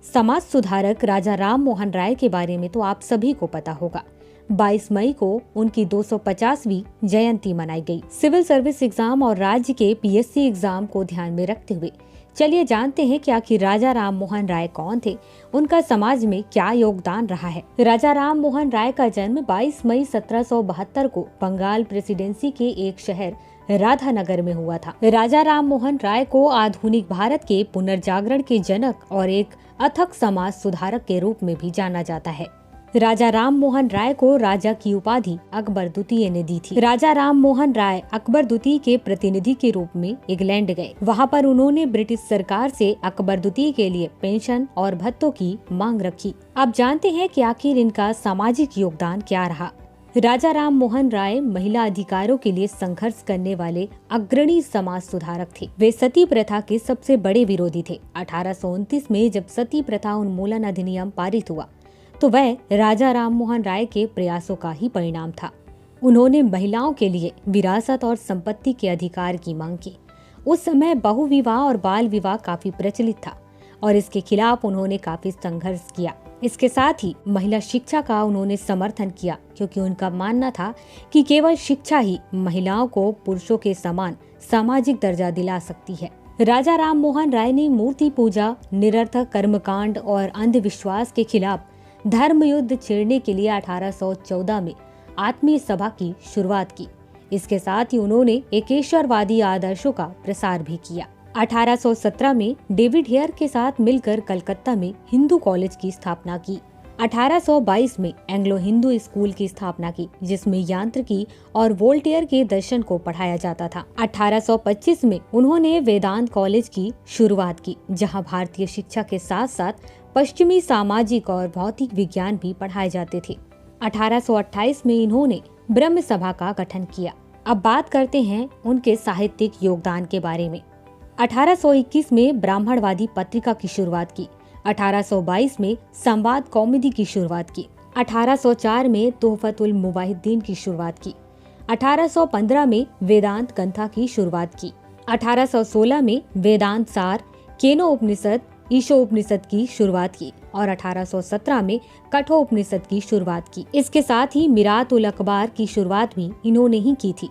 समाज सुधारक राजा राम मोहन राय के बारे में तो आप सभी को पता होगा। 22 मई को उनकी 250वीं जयंती मनाई गई। सिविल सर्विस एग्जाम और राज्य के पीएससी एग्जाम को ध्यान में रखते हुए चलिए जानते हैं कि आखिर राजा राम मोहन राय कौन थे, उनका समाज में क्या योगदान रहा है। राजा राम मोहन राय का जन्म 22 मई 1772 को बंगाल प्रेसिडेंसी के एक शहर राधानगर में हुआ था। राजा राम मोहन राय को आधुनिक भारत के पुनर्जागरण के जनक और एक अथक समाज सुधारक के रूप में भी जाना जाता है। राजा राम मोहन राय को राजा की उपाधि अकबर द्वितीय ने दी थी। राजा राम मोहन राय अकबर द्वितीय के प्रतिनिधि के रूप में इंग्लैंड गए। वहां पर उन्होंने ब्रिटिश सरकार से अकबर द्वितीय के लिए पेंशन और भत्तों की मांग रखी। अब जानते हैं कि आखिर इनका सामाजिक योगदान क्या रहा। राजा राम मोहन राय महिला अधिकारों के लिए संघर्ष करने वाले अग्रणी समाज सुधारक थे। वे सती प्रथा के सबसे बड़े विरोधी थे। 1829 में जब सती प्रथा उन्मूलन अधिनियम पारित हुआ तो वह राजा राम मोहन राय के प्रयासों का ही परिणाम था। उन्होंने महिलाओं के लिए विरासत और संपत्ति के अधिकार की मांग की। उस समय बहुविवाह और बाल विवाह काफी प्रचलित था और इसके खिलाफ उन्होंने काफी संघर्ष किया। इसके साथ ही महिला शिक्षा का उन्होंने समर्थन किया, क्योंकि उनका मानना था कि केवल शिक्षा ही महिलाओं को पुरुषों के समान सामाजिक दर्जा दिला सकती है। राजा राम मोहन राय ने मूर्ति पूजा, निरर्थक कर्मकांड और अंधविश्वास के खिलाफ धर्म युद्ध छेड़ने के लिए 1814 में आत्मीय सभा की शुरुआत की। इसके साथ ही उन्होंने एकेश्वरवादी आदर्शों का प्रसार भी किया। 1817 में डेविड हेयर के साथ मिलकर कलकत्ता में हिंदू कॉलेज की स्थापना की। 1822 में एंग्लो हिंदू स्कूल की स्थापना की, जिसमें यांत्रिकी और वोल्टेयर के दर्शन को पढ़ाया जाता था। 1825 में उन्होंने वेदांत कॉलेज की शुरुआत की, जहां भारतीय शिक्षा के साथ साथ पश्चिमी सामाजिक और भौतिक विज्ञान भी पढ़ाए जाते थे। 1828 में इन्होंने ब्रह्म सभा का गठन किया। अब बात करते हैं उनके साहित्यिक योगदान के बारे में। 1821 में ब्राह्मणवादी पत्रिका की शुरुआत की। 1822 में संवाद कॉमेडी की शुरुआत की। 1804 में तोहफतुल मुवाहिद्दीन की शुरुआत की। 1815 में वेदांत ग्रंथा की शुरुआत की। 1816 में वेदांत सार, केनो उपनिषद, ईशो उपनिषद की शुरुआत की और 1817 में कठोपनिषद की शुरुआत की। इसके साथ ही मिरात उल अखबार की शुरुआत भी इन्होंने ही की थी।